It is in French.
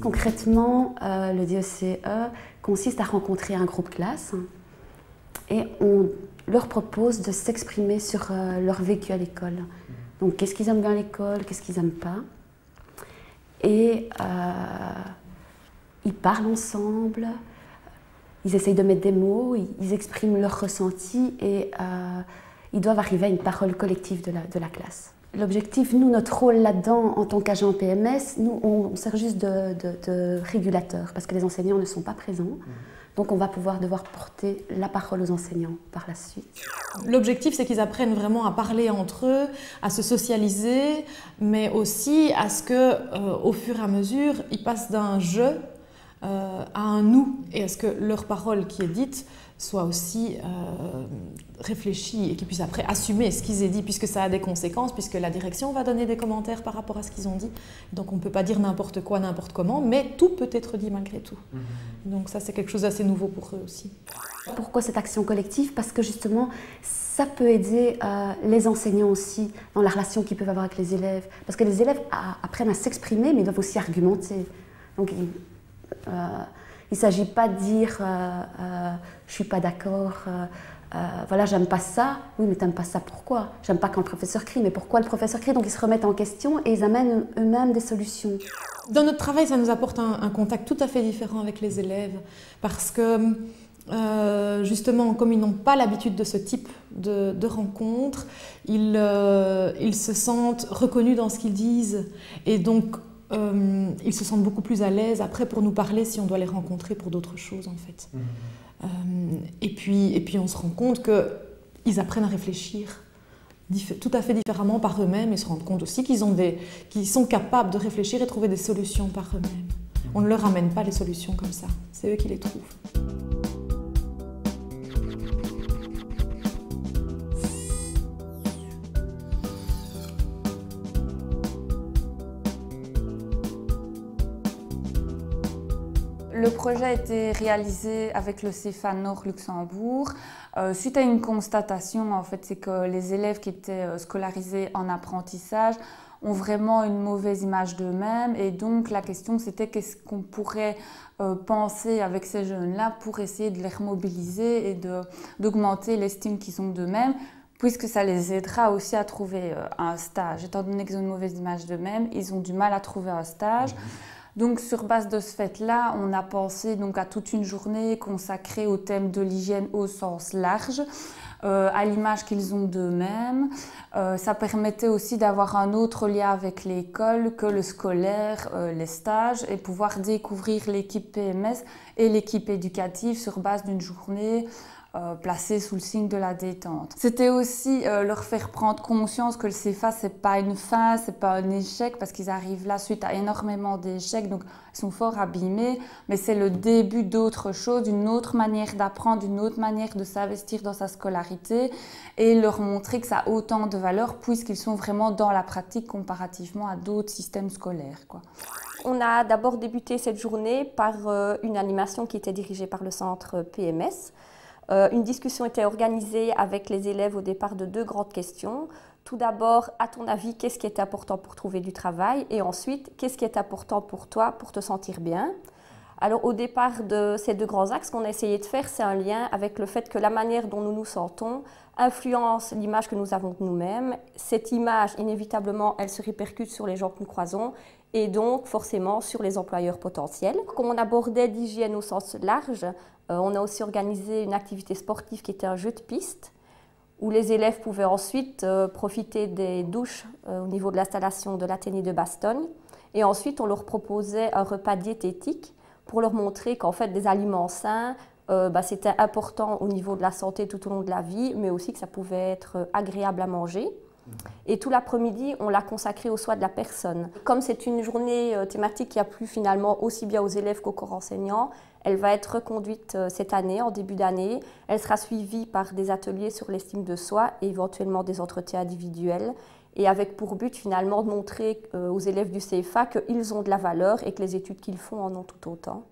Concrètement, le DECE consiste à rencontrer un groupe classe et on leur propose de s'exprimer sur leur vécu à l'école. Donc, qu'est-ce qu'ils aiment bien à l'école, qu'est-ce qu'ils n'aiment pas. Et ils parlent ensemble, ils essayent de mettre des mots, ils expriment leurs ressentis et ils doivent arriver à une parole collective de la classe. L'objectif, nous, notre rôle là-dedans, en tant qu'agent PMS, nous, on sert juste de régulateur, parce que les enseignants ne sont pas présents. Donc, on va devoir porter la parole aux enseignants par la suite. L'objectif, c'est qu'ils apprennent vraiment à parler entre eux, à se socialiser, mais aussi à ce que, au fur et à mesure, ils passent d'un « je » à un « nous », et à ce que leur parole qui est dite soit aussi réfléchie et qu'ils puissent après assumer ce qu'ils aient dit, puisque ça a des conséquences, puisque la direction va donner des commentaires par rapport à ce qu'ils ont dit. Donc on ne peut pas dire n'importe quoi, n'importe comment, mais tout peut être dit malgré tout. Donc ça, c'est quelque chose d'assez nouveau pour eux aussi. Pourquoi cette action collective? Parce que justement, ça peut aider les enseignants aussi dans la relation qu'ils peuvent avoir avec les élèves. Parce que les élèves apprennent à s'exprimer, mais ils doivent aussi argumenter. Donc, il ne s'agit pas de dire je ne suis pas d'accord, voilà, j'aime pas ça. Oui, mais t'aimes pas ça, pourquoi? J'aime pas quand le professeur crie, mais pourquoi le professeur crie? Donc ils se remettent en question et ils amènent eux-mêmes des solutions. Dans notre travail, ça nous apporte un contact tout à fait différent avec les élèves parce que justement, comme ils n'ont pas l'habitude de ce type de rencontres, ils se sentent reconnus dans ce qu'ils disent et donc ils se sentent beaucoup plus à l'aise après pour nous parler si on doit les rencontrer pour d'autres choses en fait. Et puis on se rend compte qu'ils apprennent à réfléchir tout à fait différemment par eux-mêmes et se rendent compte aussi qu'ils sont capables de réfléchir et trouver des solutions par eux-mêmes. On ne leur amène pas les solutions comme ça, c'est eux qui les trouvent. Le projet a été réalisé avec le CEFA Nord Luxembourg. Suite à une constatation, en fait, c'est que les élèves qui étaient scolarisés en apprentissage ont vraiment une mauvaise image d'eux-mêmes. Et donc, la question, c'était qu'est-ce qu'on pourrait penser avec ces jeunes-là pour essayer de les remobiliser et d'augmenter l'estime qu'ils ont d'eux-mêmes, puisque ça les aidera aussi à trouver un stage. Étant donné qu'ils ont une mauvaise image d'eux-mêmes, ils ont du mal à trouver un stage. Donc, sur base de ce fait-là, on a pensé donc, à toute une journée consacrée au thème de l'hygiène au sens large, à l'image qu'ils ont d'eux-mêmes. Ça permettait aussi d'avoir un autre lien avec l'école que le scolaire, les stages, et pouvoir découvrir l'équipe PMS et l'équipe éducative sur base d'une journée placés sous le signe de la détente. C'était aussi leur faire prendre conscience que le CEFA, ce n'est pas une fin, ce n'est pas un échec, parce qu'ils arrivent là suite à énormément d'échecs, donc ils sont fort abîmés, mais c'est le début d'autre chose, d'une autre manière d'apprendre, d'une autre manière de s'investir dans sa scolarité, et leur montrer que ça a autant de valeur, puisqu'ils sont vraiment dans la pratique comparativement à d'autres systèmes scolaires, quoi. On a d'abord débuté cette journée par une animation qui était dirigée par le centre PMS. Une discussion était organisée avec les élèves au départ de deux grandes questions. Tout d'abord, à ton avis, qu'est-ce qui est important pour trouver du travail? Et ensuite, qu'est-ce qui est important pour toi pour te sentir bien? Alors, au départ de ces deux grands axes, ce qu'on a essayé de faire, c'est un lien avec le fait que la manière dont nous nous sentons influence l'image que nous avons de nous-mêmes. Cette image, inévitablement, elle se répercute sur les gens que nous croisons et donc forcément sur les employeurs potentiels. Comme on abordait l'hygiène au sens large, on a aussi organisé une activité sportive qui était un jeu de piste où les élèves pouvaient ensuite profiter des douches au niveau de l'installation de l'Athénée de Bastogne. Et ensuite, on leur proposait un repas diététique pour leur montrer qu'en fait, des aliments sains, c'était important au niveau de la santé tout au long de la vie, mais aussi que ça pouvait être agréable à manger. Et tout l'après-midi, on l'a consacré au soin de la personne. Comme c'est une journée thématique qui a plu finalement aussi bien aux élèves qu'aux corps enseignants, elle va être reconduite cette année, en début d'année. Elle sera suivie par des ateliers sur l'estime de soi et éventuellement des entretiens individuels. Et avec pour but finalement de montrer aux élèves du CEFA qu'ils ont de la valeur et que les études qu'ils font en ont tout autant.